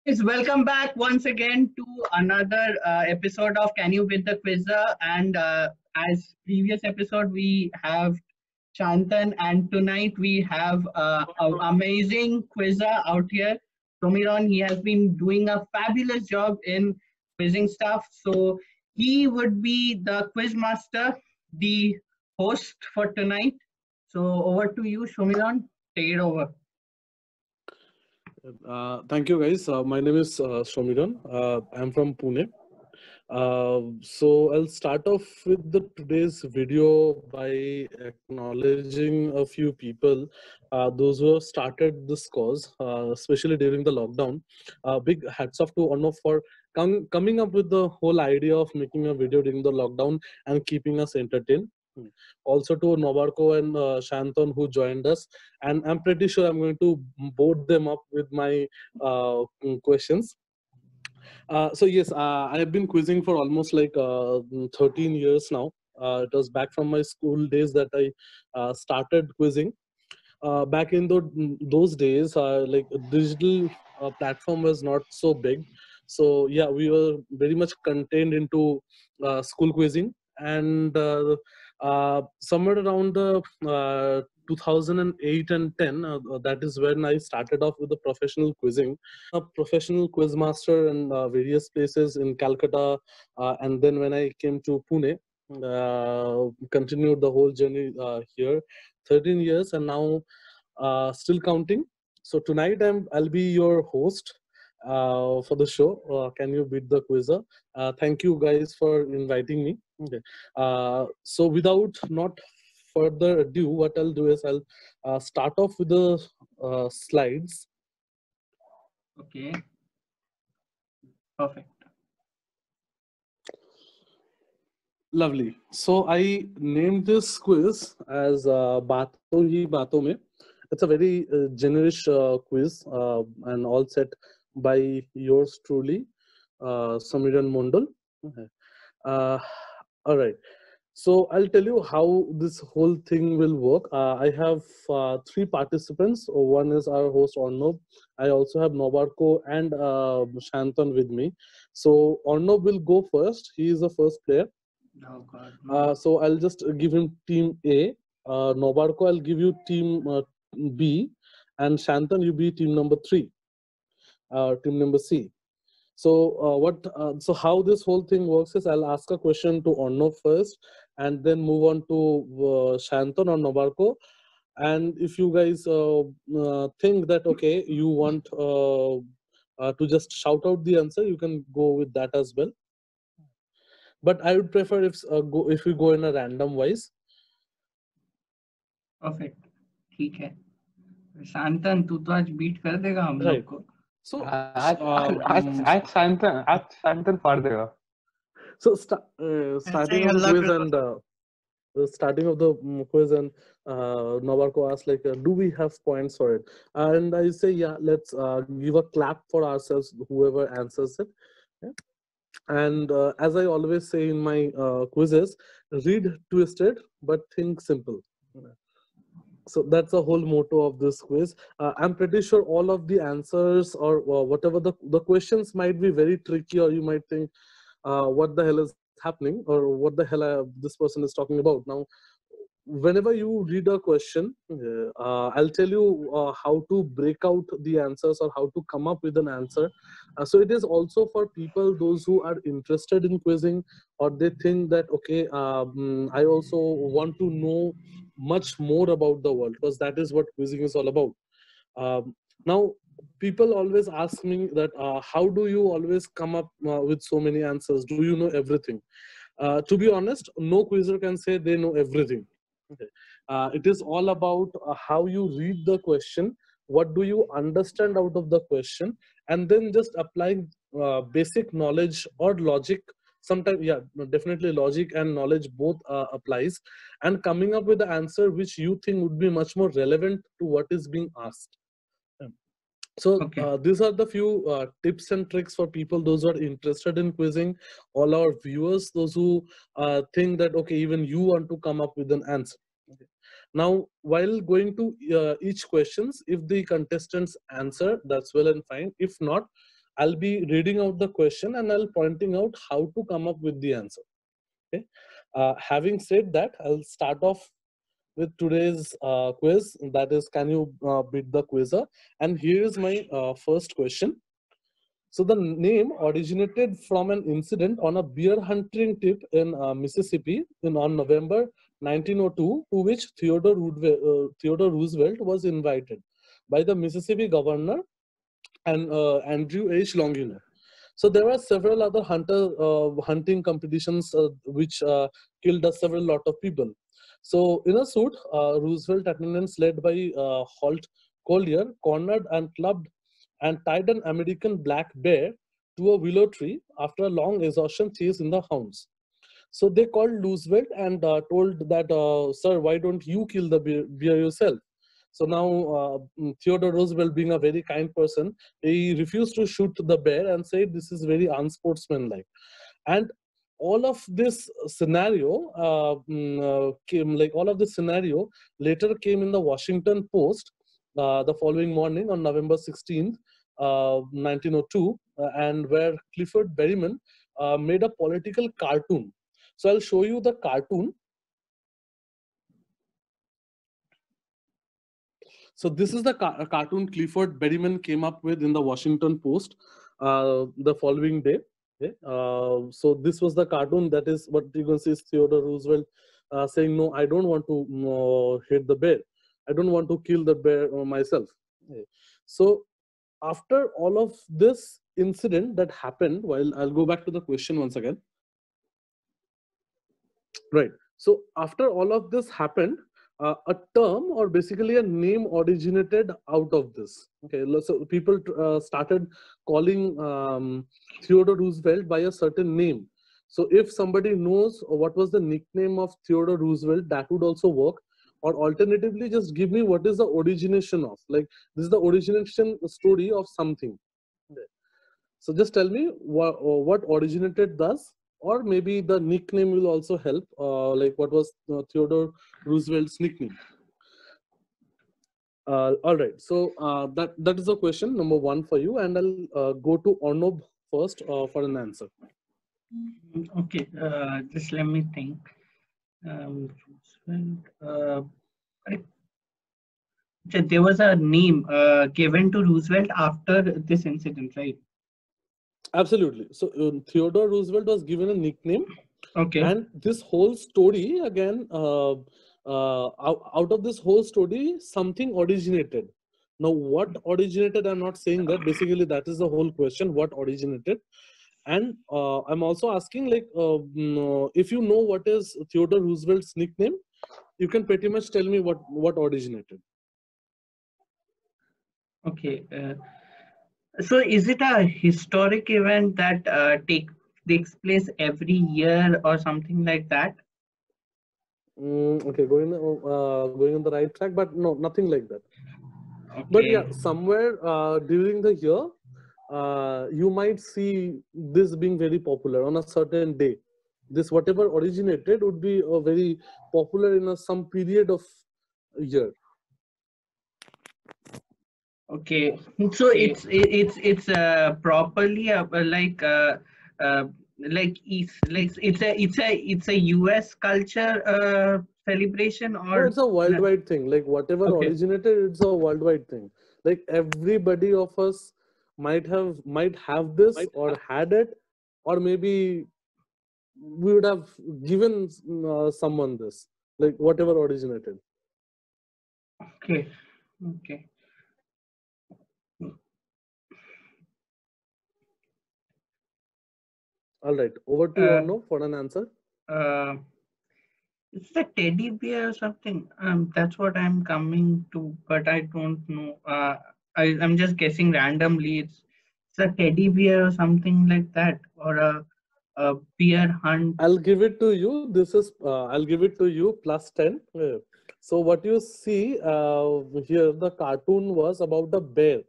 Guys, welcome back once again to another episode of Can You Beat the Quizzer? And as previous episode, we have Shantan, and tonight we have an amazing quizzer out here, Tomiron. He has been doing a fabulous job in quizzing stuff. So he would be the quiz master, the host for tonight. So over to you, Shomiron. Take it over. Thank you, guys. My name is Shomiran. I'm from Pune. So I'll start off with the today's video by acknowledging a few people, those who have started this cause, especially during the lockdown. Big hats off to Arnav for coming up with the whole idea of making a video during the lockdown and keeping us entertained. Also to Nobarko and Shanton who joined us, and I'm pretty sure I'm going to board them up with my questions. So yes, I have been quizzing for almost like 13 years now. It was back from my school days that I started quizzing. Back in those days, like digital platform was not so big. So yeah, we were very much contained into school quizzing, and somewhere around the 2008 and 10, that is when I started off with the professional quizzing. A professional quiz master in various places in Calcutta, and then when I came to Pune, continued the whole journey here, 13 years, and now still counting. So tonight I'll be your host for the show. Can you beat the quizzer? Thank you guys for inviting me. Okay. So without not further ado, what I'll do is I'll start off with the slides. Okay. Perfect. Lovely. So I named this quiz as Baaton Hi Baaton Mein. It's a very generous quiz and all set by yours truly, Samiran Mondal. Okay. All right. So I'll tell you how this whole thing will work. I have three participants. One is our host Arnav. I also have Nobarko and Shantan with me. So Arnav will go first. He is the first player. Oh God. So I'll just give him team A. Nobarko, I'll give you team B, and Shantan, you be team number 3, team number C. So so how this whole thing works is I'll ask a question to Arnav first, and then move on to Shantan or Nobarko. And if you guys think that okay, you want to just shout out the answer, you can go with that as well. But I would prefer if we go in a random wise. Perfect. ठीक है. शांतन तू तो आज beat कर देगा हम लोग को. So आज शांतन फाड़ देगा. So starting of the quiz and the starting of the quiz and Nobarko asked like, do we have points for it? And I say, yeah, let's give a clap for ourselves, whoever answers it. Yeah. And as I always say in my quizzes, read twisted, but think simple. So that's the whole motto of this quiz. I'm pretty sure all of the answers or whatever the questions might be very tricky, or you might think, what the hell is happening, or what the hell this person is talking about. Now, whenever you read a question, I'll tell you how to break out the answers or how to come up with an answer. So it is also for people, those who are interested in quizzing, or they think that, okay, I also want to know much more about the world, because that is what quizzing is all about. Now, people always ask me that, how do you always come up with so many answers? Do you know everything? To be honest, no quizzer can say they know everything. Okay. It is all about how you read the question, what do you understand out of the question, and then just applying basic knowledge or logic. Sometimes, yeah, definitely logic and knowledge both applies, and coming up with the answer which you think would be much more relevant to what is being asked. So Okay. these are the few tips and tricks for people, those who are interested in quizzing, all our viewers, those who think that, okay, even you want to come up with an answer. Okay. Now, while going to each questions, if the contestants answer, that's well and fine. If not, I'll be reading out the question and I'll pointing out how to come up with the answer. Okay. Having said that, I'll start off with today's quiz. That is, can you beat the quizzer? And here is my first question. So the name originated from an incident on a bear hunting trip in Mississippi on November 1902, to which Theodore Roosevelt was invited by the Mississippi governor and Andrew H. Longino. So there were several other hunting competitions which killed several lot of people. So in a suit, Roosevelt attendants led by Holt Collier cornered and clubbed and tied an American black bear to a willow tree after a long exhaustion chase in the hounds. So they called Roosevelt and told that, sir, why don't you kill the bear yourself? So now Theodore Roosevelt, being a very kind person, he refused to shoot the bear and said this is very unsportsmanlike. And all of this scenario later came in the Washington Post the following morning on November 16th, 1902, and where Clifford Berryman made a political cartoon. So I'll show you the cartoon. So this is the cartoon Clifford Berryman came up with in the Washington Post the following day. Okay. So this was the cartoon. That is what you can see is Theodore Roosevelt saying, no, I don't want to hit the bear. I don't want to kill the bear myself. Okay. So after all of this incident that happened, while I'll go back to the question once again. Right. So after all of this happened, a term or basically a name originated out of this. Okay, so people started calling Theodore Roosevelt by a certain name. So if somebody knows what was the nickname of Theodore Roosevelt, that would also work. Or alternatively, just give me what is the origination of, like this is the origination story of something. Okay. So just tell me what originated thus. Or maybe the nickname will also help, like what was Theodore Roosevelt's nickname. All right, so that is the question number one for you, and I'll go to Arnob first for an answer. Okay, just let me think. There was a name given to Roosevelt after this incident, right? Absolutely. So Theodore Roosevelt was given a nickname. Okay. And this whole story, again, out of this whole story, something originated. Now, what originated, I'm not saying that. Basically, that is the whole question, what originated. And I'm also asking, like, if you know what is Theodore Roosevelt's nickname, you can pretty much tell me what originated. Okay. So is it a historic event that takes place every year or something like that? Okay, going on the right track, but no, nothing like that. Okay. But yeah, somewhere during the year, you might see this being very popular on a certain day. This whatever originated would be very popular in some period of year. Okay, so it's properly it's a US culture celebration, or no, it's a worldwide thing. Like whatever originated, it's a worldwide thing. Like everybody of us might have this or had it, or maybe we would have given someone this, like whatever originated. Okay. Okay. All right, over to you, Arno, for an answer. It's the teddy bear or something. That's what I'm coming to, but I don't know. I'm just guessing randomly. It's a teddy bear or something like that, or a bear hunt. I'll give it to you. This is I'll give it to you plus 10. So what you see here, the cartoon was about the bear,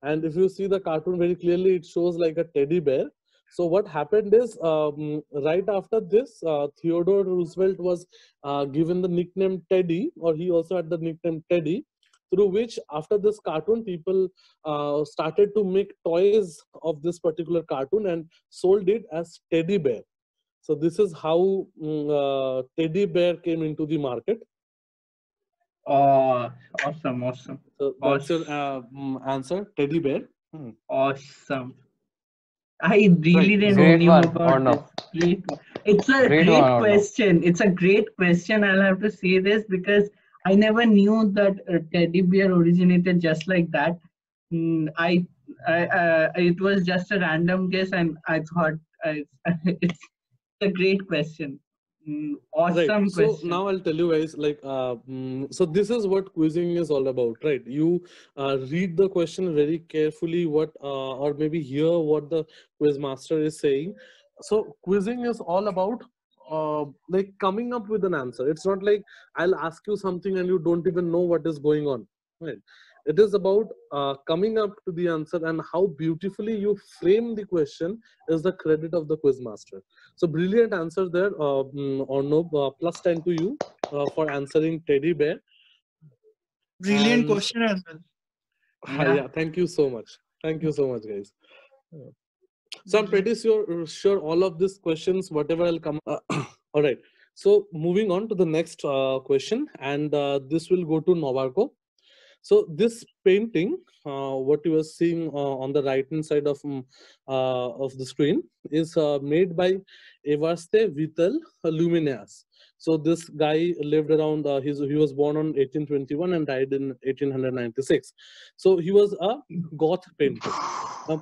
and if you see the cartoon very clearly, it shows like a teddy bear. So what happened is, right after this, Theodore Roosevelt was given the nickname Teddy, or he also had the nickname Teddy. through which after this cartoon, people started to make toys of this particular cartoon and sold it as teddy bear. So this is how teddy bear came into the market. Oh, awesome, awesome. So that's your answer, teddy bear. Awesome. I really didn't Great knew one, about Arnav. this. Great one. It's a Great great one, Arnav. question. It's a great question. I'll have to say this because I never knew that teddy bear originated just like that. It was just a random guess, and I thought it's a great question. Awesome Right. So question. now I'll tell you guys, like, so this is what quizzing is all about, right? You read the question very carefully, or maybe hear what the quiz master is saying. So quizzing is all about like coming up with an answer. It's not like I'll ask you something and you don't even know what is going on, right? It is about coming up to the answer, and how beautifully you frame the question is the credit of the quiz master. So brilliant answer there, Arnav, plus 10 to you for answering teddy bear. Brilliant And- question as well. Yeah, thank you so much. Thank you so much, guys. So I'm pretty sure all of these questions, whatever will come. All right. So moving on to the next question, and this will go to Novarko. So this painting, what you are seeing on the right hand side of the screen, is made by Evariste Vital Lumineas. So this guy lived around. He was born on 1821 and died in 1896. So he was a Goth painter.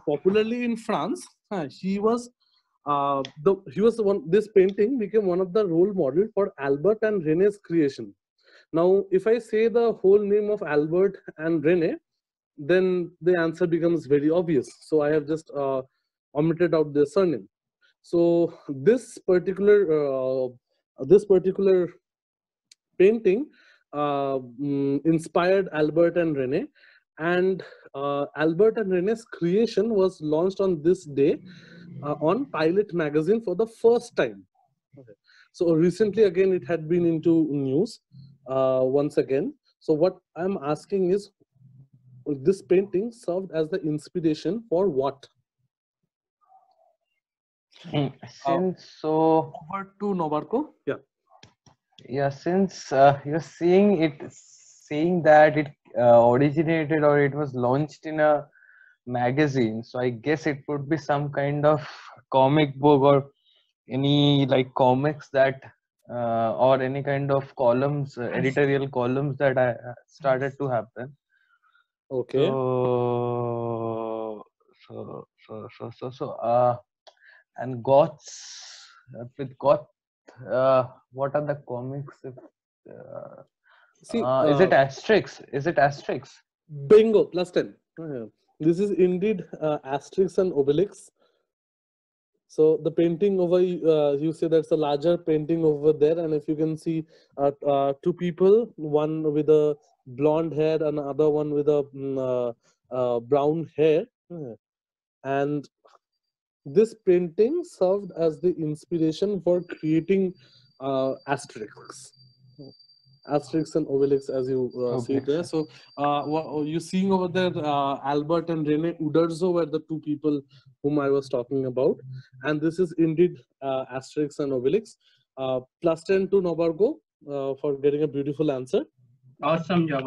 Popularly in France, he was the one. This painting became one of the role model for Albert and René's creation. Now, if I say the whole name of Albert and René, then the answer becomes very obvious. So I have just omitted out their surname. So this particular painting inspired Albert and René, and Albert and René's creation was launched on this day on Pilot magazine for the first time. Okay. So recently, again, it had been into news once again. So what I'm asking is, this painting served as the inspiration for what? Since Over to Novarko. since you're saying that it originated or it was launched in a magazine, so I guess it would be some kind of comic book or any like comics that or any kind of columns, editorial columns that I started to happen. Okay. And Goths with Goth, what are the comics? See, Is it Asterix? Is it Asterix? Bingo, plus 10. This is indeed Asterix and Obelix. So the painting over, you say that's a larger painting over there, and if you can see two people, one with a blonde hair and another one with a brown hair, and this painting served as the inspiration for creating Asterix. Asterix and Obelix, as you see it there. So what you're seeing over there, Albert and René Uderzo were the two people whom I was talking about. And this is indeed Asterix and Obelix. Plus 10 to Novarko for getting a beautiful answer. Awesome job.